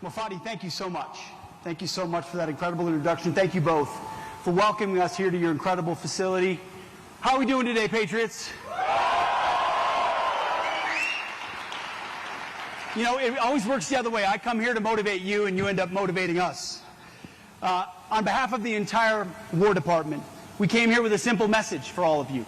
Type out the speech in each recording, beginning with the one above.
Well, Fadi, thank you so much. Thank you so much for that incredible introduction. Thank you both for welcoming us here to your incredible facility. How are we doing today, Patriots? You know, it always works the other way. I come here to motivate you, and you end up motivating us. On behalf of the entire War Department, we came here with a simple message for all of you.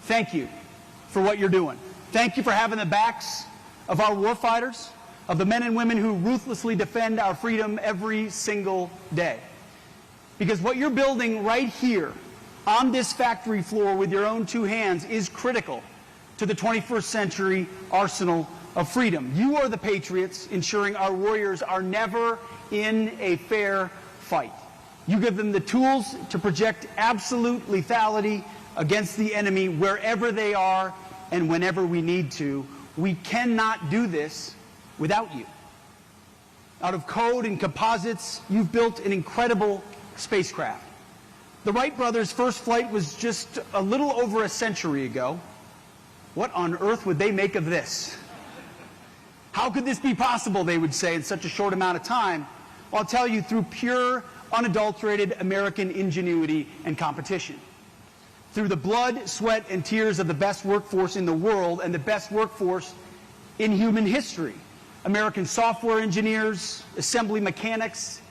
Thank you for what you're doing. Thank you for having the backs of our warfighters, of the men and women who ruthlessly defend our freedom every single day. Because what you're building right here on this factory floor with your own two hands is critical to the 21st century arsenal of freedom. You are the patriots ensuring our warriors are never in a fair fight. You give them the tools to project absolute lethality against the enemy wherever they are and whenever we need to. We cannot do this without you. Out of code and composites, you've built an incredible spacecraft. The Wright brothers' first flight was just a little over a century ago. What on earth would they make of this? How could this be possible, they would say, in such a short amount of time? Well, I'll tell you, through pure, unadulterated American ingenuity and competition. Through the blood, sweat, and tears of the best workforce in the world and the best workforce in human history. American software engineers, assembly mechanics,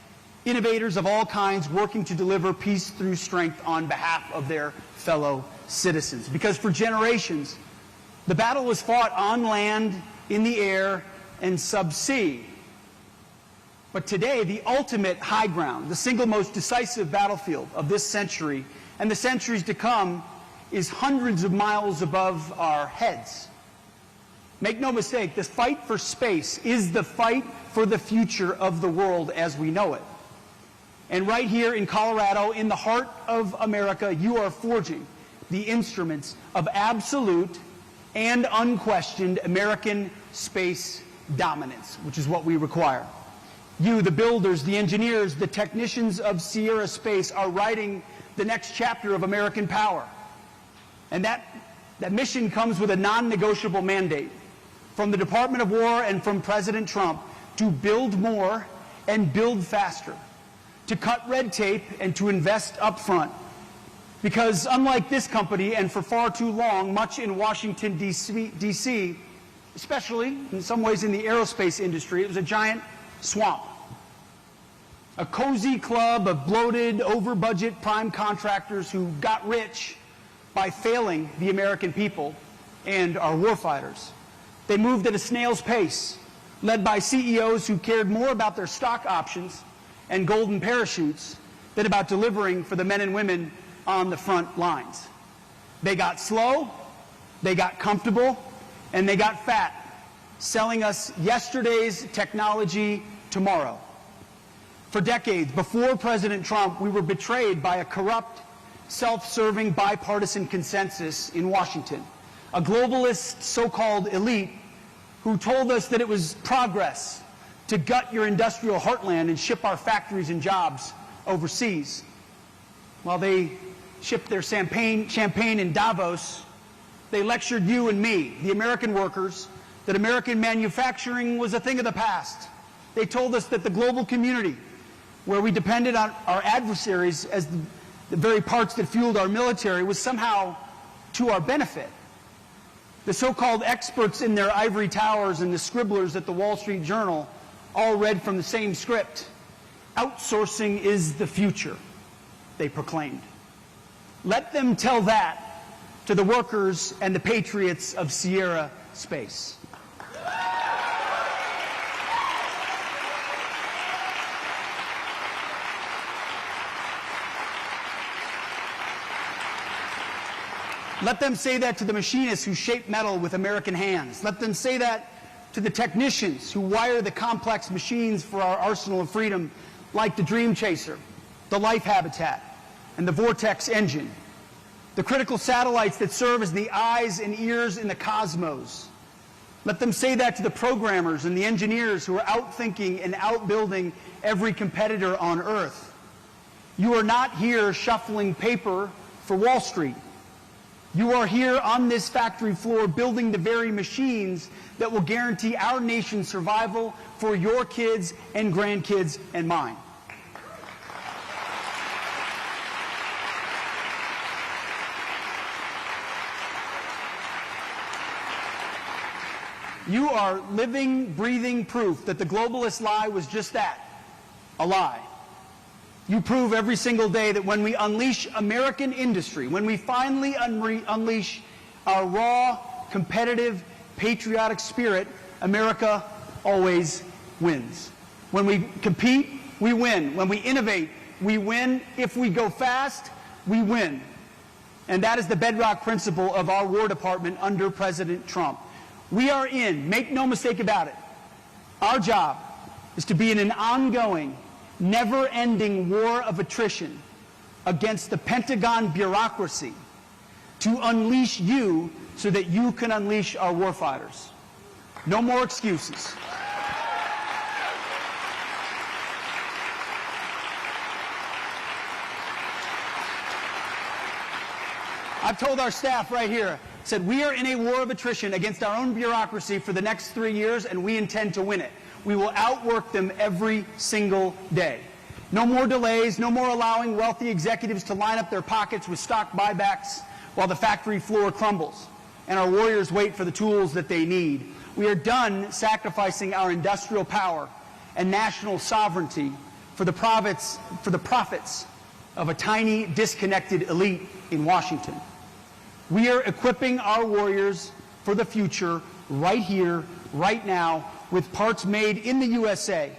innovators of all kinds working to deliver peace through strength on behalf of their fellow citizens. Because for generations, the battle was fought on land, in the air, and subsea. But today, the ultimate high ground, the single most decisive battlefield of this century and the centuries to come, is hundreds of miles above our heads. Make no mistake, the fight for space is the fight for the future of the world as we know it. And right here in Colorado, in the heart of America, you are forging the instruments of absolute and unquestioned American space dominance, which is what we require. You, the builders, the engineers, the technicians of Sierra Space are writing the next chapter of American power. And that mission comes with a non-negotiable mandate from the Department of War and from President Trump to build more and build faster, to cut red tape and to invest up front. Because unlike this company, and for far too long, much in Washington, D.C., especially in some ways in the aerospace industry, it was a giant swamp. A cozy club of bloated, over-budget prime contractors who got rich by failing the American people and our warfighters. They moved at a snail's pace, led by CEOs who cared more about their stock options and golden parachutes than about delivering for the men and women on the front lines. They got slow, they got comfortable, and they got fat, selling us yesterday's technology tomorrow. For decades, before President Trump, we were betrayed by a corrupt, self-serving bipartisan consensus in Washington, a globalist so-called elite who told us that it was progress to gut your industrial heartland and ship our factories and jobs overseas. While they shipped their champagne in Davos, they lectured you and me, the American workers, that American manufacturing was a thing of the past. They told us that the global community, where we depended on our adversaries as the very parts that fueled our military, was somehow to our benefit. The so-called experts in their ivory towers and the scribblers at the Wall Street Journal all read from the same script. Outsourcing is the future, they proclaimed. Let them tell that to the workers and the patriots of Sierra Space. Let them say that to the machinists who shape metal with American hands. Let them say that to the technicians who wire the complex machines for our arsenal of freedom, like the Dream Chaser, the Life Habitat, and the Vortex engine. The critical satellites that serve as the eyes and ears in the cosmos. Let them say that to the programmers and the engineers who are outthinking and outbuilding every competitor on Earth. You are not here shuffling paper for Wall Street. You are here on this factory floor building the very machines that will guarantee our nation's survival for your kids and grandkids and mine. You are living, breathing proof that the globalist lie was just that, a lie. You prove every single day that when we unleash American industry, when we finally unleash our raw, competitive, patriotic spirit, America always wins. When we compete, we win. When we innovate, we win. If we go fast, we win. And that is the bedrock principle of our War Department under President Trump. We are in, make no mistake about it, our job is to be in an ongoing, never-ending war of attrition against the Pentagon bureaucracy to unleash you so that you can unleash our warfighters. No more excuses. I've told our staff right here, said we are in a war of attrition against our own bureaucracy for the next 3 years, and we intend to win it. We will outwork them every single day. No more delays, no more allowing wealthy executives to line up their pockets with stock buybacks while the factory floor crumbles and our warriors wait for the tools that they need. We are done sacrificing our industrial power and national sovereignty for the profits of a tiny, disconnected elite in Washington. We are equipping our warriors for the future right here, right now, with parts made in the USA,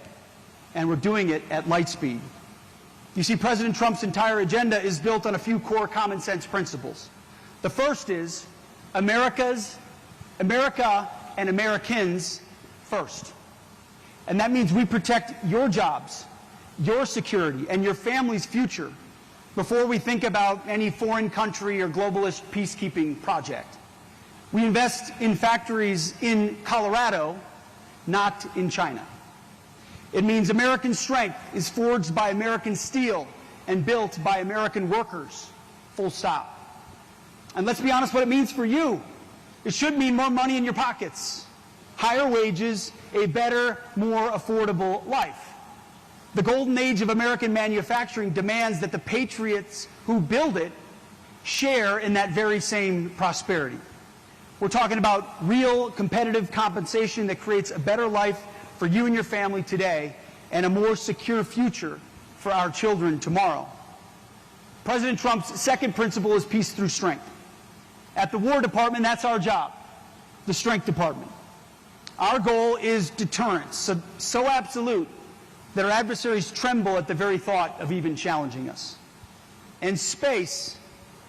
and we're doing it at light speed. You see, President Trump's entire agenda is built on a few core common sense principles. The first is America and Americans first. And that means we protect your jobs, your security, and your family's future before we think about any foreign country or globalist peacekeeping project. We invest in factories in Colorado, not in China. It means American strength is forged by American steel and built by American workers, full stop. And let's be honest what it means for you. It should mean more money in your pockets, higher wages, a better, more affordable life. The golden age of American manufacturing demands that the patriots who build it share in that very same prosperity. We're talking about real competitive compensation that creates a better life for you and your family today and a more secure future for our children tomorrow. President Trump's second principle is peace through strength. At the War Department, that's our job, the Strength Department. Our goal is deterrence, so absolute that our adversaries tremble at the very thought of even challenging us. And space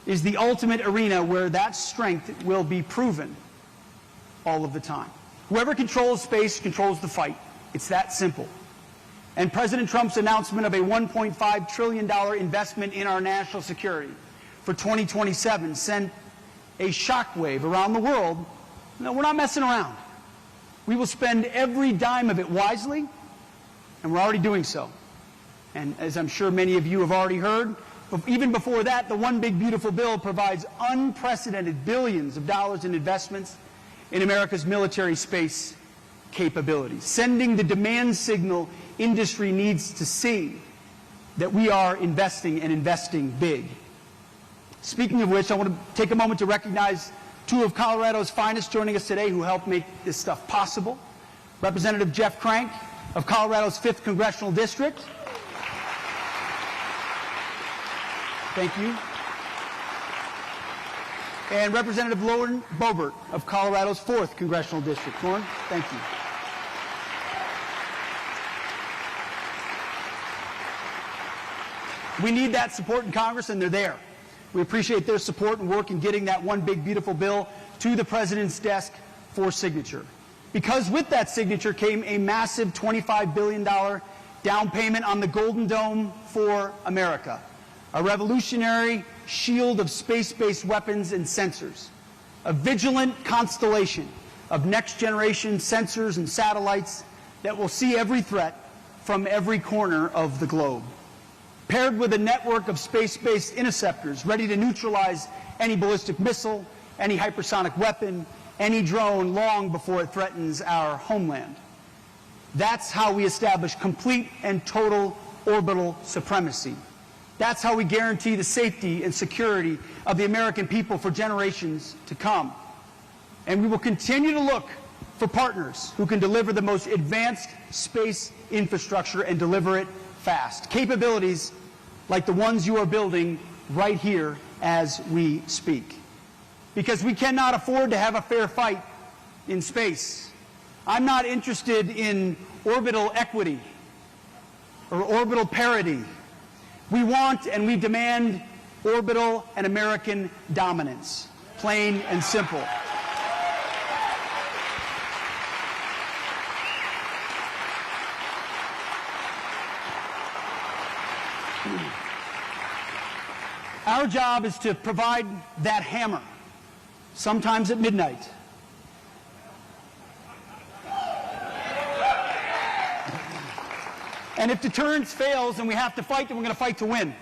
is the ultimate arena where that strength will be proven all of the time. Whoever controls space controls the fight. It's that simple. And President Trump's announcement of a $1.5 trillion investment in our national security for 2027 sent a shockwave around the world. No, we're not messing around. We will spend every dime of it wisely, and we're already doing so. And as I'm sure many of you have already heard, even before that, the One Big Beautiful Bill provides unprecedented billions of dollars in investments in America's military space capabilities, sending the demand signal industry needs to see that we are investing and investing big. Speaking of which, I want to take a moment to recognize two of Colorado's finest joining us today who helped make this stuff possible. Representative Jeff Crank of Colorado's 5th Congressional District. Thank you. And Representative Lauren Boebert of Colorado's 4th Congressional District. Lauren, thank you. We need that support in Congress, and they're there. We appreciate their support and work in getting that One Big Beautiful Bill to the President's desk for signature. Because with that signature came a massive $25 billion down payment on the Golden Dome for America, a revolutionary shield of space-based weapons and sensors, a vigilant constellation of next-generation sensors and satellites that will see every threat from every corner of the globe. paired with a network of space-based interceptors ready to neutralize any ballistic missile, any hypersonic weapon, any drone long before it threatens our homeland. That's how we establish complete and total orbital supremacy. That's how we guarantee the safety and security of the American people for generations to come. And we will continue to look for partners who can deliver the most advanced space infrastructure and deliver it fast. Capabilities like the ones you are building right here as we speak. Because we cannot afford to have a fair fight in space. I'm not interested in orbital equity or orbital parity. We want and we demand orbital and American dominance, plain and simple. Our job is to provide that hammer, sometimes at midnight. And if deterrence fails and we have to fight, then we're going to fight to win.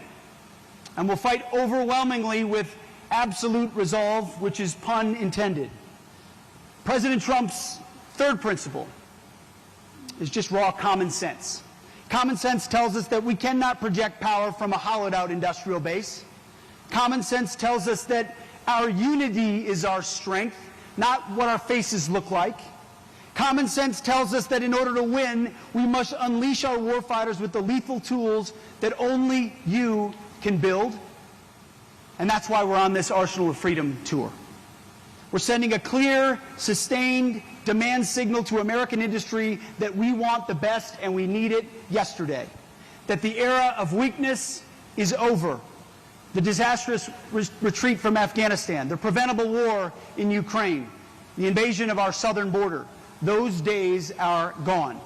And we'll fight overwhelmingly with absolute resolve, which is pun intended. President Trump's third principle is just raw common sense. Common sense tells us that we cannot project power from a hollowed-out industrial base. Common sense tells us that our unity is our strength, not what our faces look like. Common sense tells us that in order to win, we must unleash our warfighters with the lethal tools that only you can build. And that's why we're on this Arsenal of Freedom tour. We're sending a clear, sustained demand signal to American industry that we want the best and we need it yesterday. That the era of weakness is over. The disastrous retreat from Afghanistan, the preventable war in Ukraine, the invasion of our southern border, those days are gone.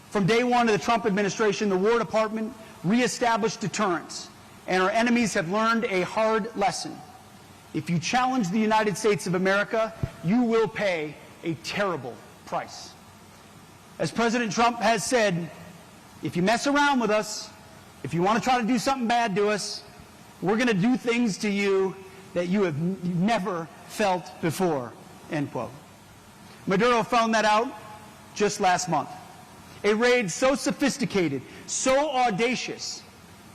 From day one of the Trump administration, the War Department reestablished deterrence, and our enemies have learned a hard lesson. If you challenge the United States of America, you will pay a terrible price. As President Trump has said, if you mess around with us, if you want to try to do something bad to us, we're going to do things to you that you have never felt before, end quote. Maduro found that out just last month. A raid so sophisticated, so audacious,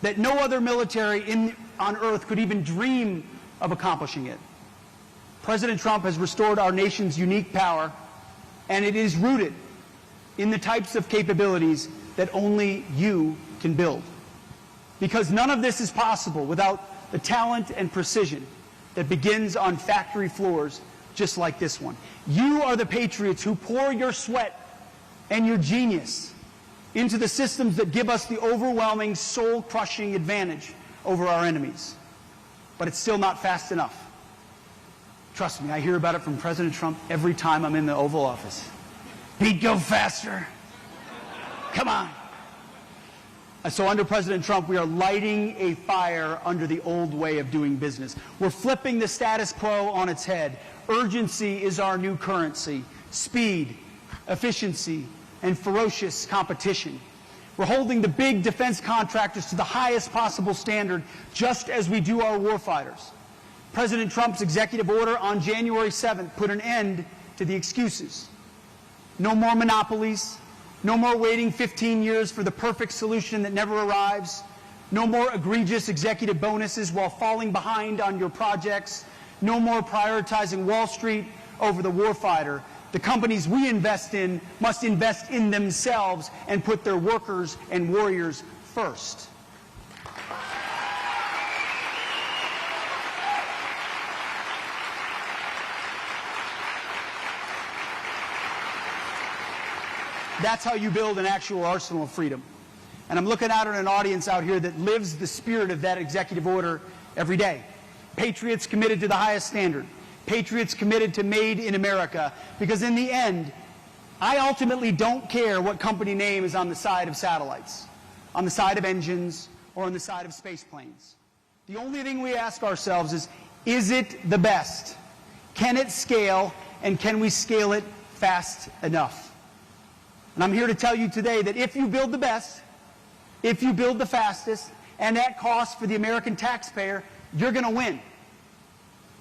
that no other military on earth could even dream of accomplishing it. President Trump has restored our nation's unique power, and it is rooted in the types of capabilities that only you can build. Because none of this is possible without the talent and precision that begins on factory floors just like this one. You are the patriots who pour your sweat and your genius into the systems that give us the overwhelming, soul-crushing advantage over our enemies. But it's still not fast enough. Trust me, I hear about it from President Trump every time I'm in the Oval Office. Pete, go faster. Come on. So under President Trump, we are lighting a fire under the old way of doing business. We're flipping the status quo on its head. Urgency is our new currency. Speed, efficiency, and ferocious competition. We're holding the big defense contractors to the highest possible standard, just as we do our warfighters. President Trump's executive order on January 7th put an end to the excuses. No more monopolies. No more waiting 15 years for the perfect solution that never arrives. No more egregious executive bonuses while falling behind on your projects. No more prioritizing Wall Street over the warfighter. The companies we invest in must invest in themselves and put their workers and warriors first. That's how you build an actual arsenal of freedom. And I'm looking out at an audience out here that lives the spirit of that executive order every day. Patriots committed to the highest standard. Patriots committed to Made in America. Because in the end, I ultimately don't care what company name is on the side of satellites, on the side of engines, or on the side of space planes. The only thing we ask ourselves is it the best? Can it scale, and can we scale it fast enough? And I'm here to tell you today that if you build the best, if you build the fastest, and at cost for the American taxpayer, you're going to win.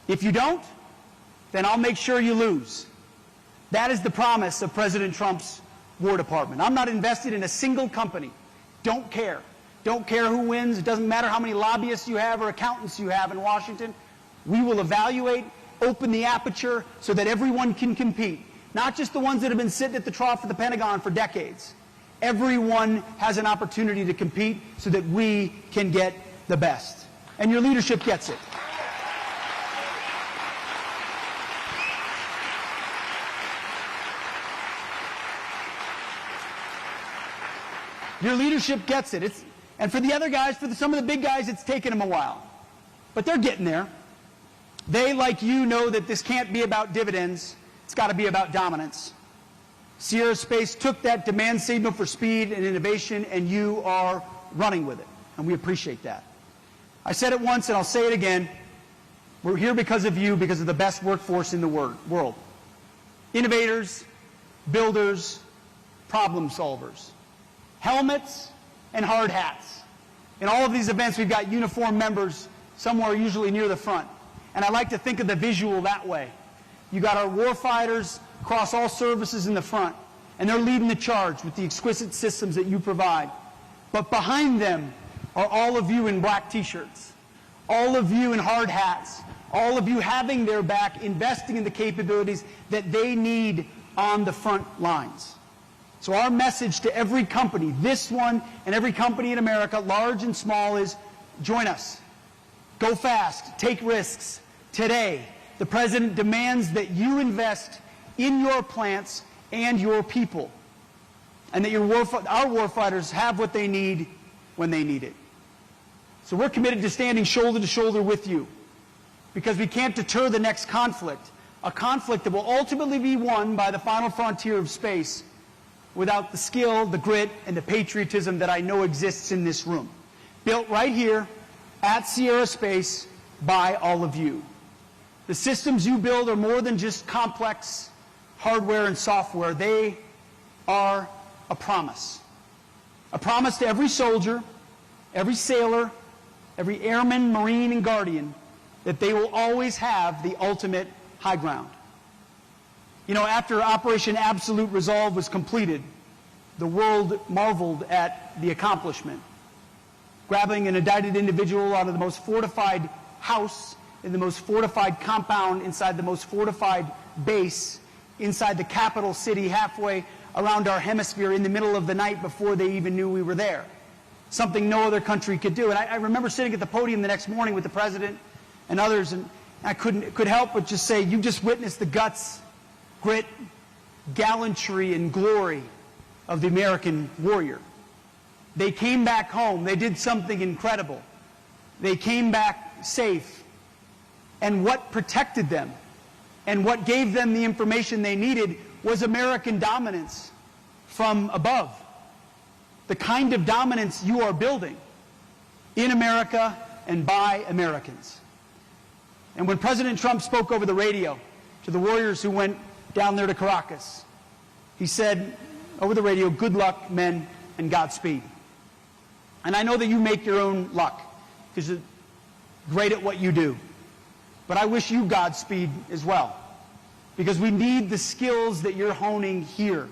If you don't, then I'll make sure you lose. That is the promise of President Trump's War Department. I'm not invested in a single company. Don't care. Don't care who wins. It doesn't matter how many lobbyists you have or accountants you have in Washington. We will evaluate, open the aperture so that everyone can compete. Not just the ones that have been sitting at the trough of the Pentagon for decades. Everyone has an opportunity to compete so that we can get the best. And your leadership gets it. Your leadership gets it. And for the other guys, for some of the big guys, it's taken them a while. But they're getting there. They, like you, know that this can't be about dividends. It's got to be about dominance. Sierra Space took that demand signal for speed and innovation, and you are running with it. And we appreciate that. I said it once, and I'll say it again. We're here because of you, because of the best workforce in the world. Innovators, builders, problem solvers. Helmets and hard hats. In all of these events, we've got uniformed members somewhere usually near the front. And I like to think of the visual that way. You got our warfighters across all services in the front, and they're leading the charge with the exquisite systems that you provide. But behind them are all of you in black T-shirts, all of you in hard hats, all of you having their back, investing in the capabilities that they need on the front lines. So our message to every company, this one and every company in America, large and small, is join us. Go fast. Take risks. Today, the President demands that you invest in your plants and your people, and that our warfighters have what they need when they need it. So we're committed to standing shoulder to shoulder with you, because we can't deter the next conflict, a conflict that will ultimately be won by the final frontier of space, without the skill, the grit, and the patriotism that I know exists in this room. Built right here at Sierra Space by all of you. The systems you build are more than just complex hardware and software. They are a promise. A promise to every soldier, every sailor, every airman, Marine, and Guardian that they will always have the ultimate high ground. You know, after Operation Absolute Resolve was completed, the world marveled at the accomplishment. Grabbing an indicted individual out of the most fortified house in the most fortified compound inside the most fortified base inside the capital city halfway around our hemisphere in the middle of the night before they even knew we were there. Something no other country could do. And I remember sitting at the podium the next morning with the President and others, and I couldn't help but just say, you just witnessed the guts, grit, gallantry, and glory of the American warrior. They came back home. They did something incredible. They came back safe. And what protected them and what gave them the information they needed was American dominance from above. The kind of dominance you are building in America and by Americans. And when President Trump spoke over the radio to the warriors who went down there to Caracas, he said over the radio, good luck, men, and Godspeed. And I know that you make your own luck because you're great at what you do. But I wish you Godspeed as well, because we need the skills that you're honing here.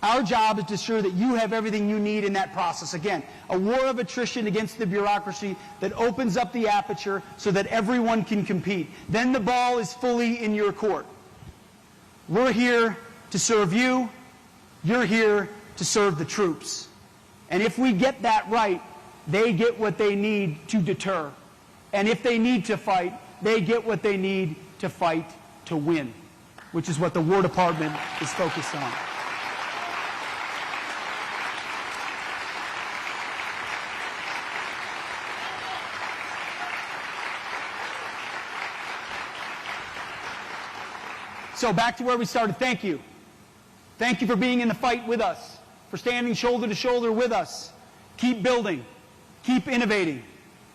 Our job is to ensure that you have everything you need in that process. Again, a war of attrition against the bureaucracy that opens up the aperture so that everyone can compete. Then the ball is fully in your court. We're here to serve you. You're here to serve the troops. And if we get that right, they get what they need to deter. And if they need to fight, they get what they need to fight to win, which is what the War Department is focused on. So back to where we started. Thank you. Thank you for being in the fight with us, for standing shoulder to shoulder with us. Keep building, keep innovating,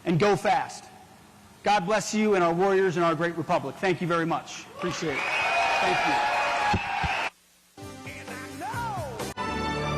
and go fast. God bless you and our warriors and our great republic. Thank you very much. Appreciate it. Thank you.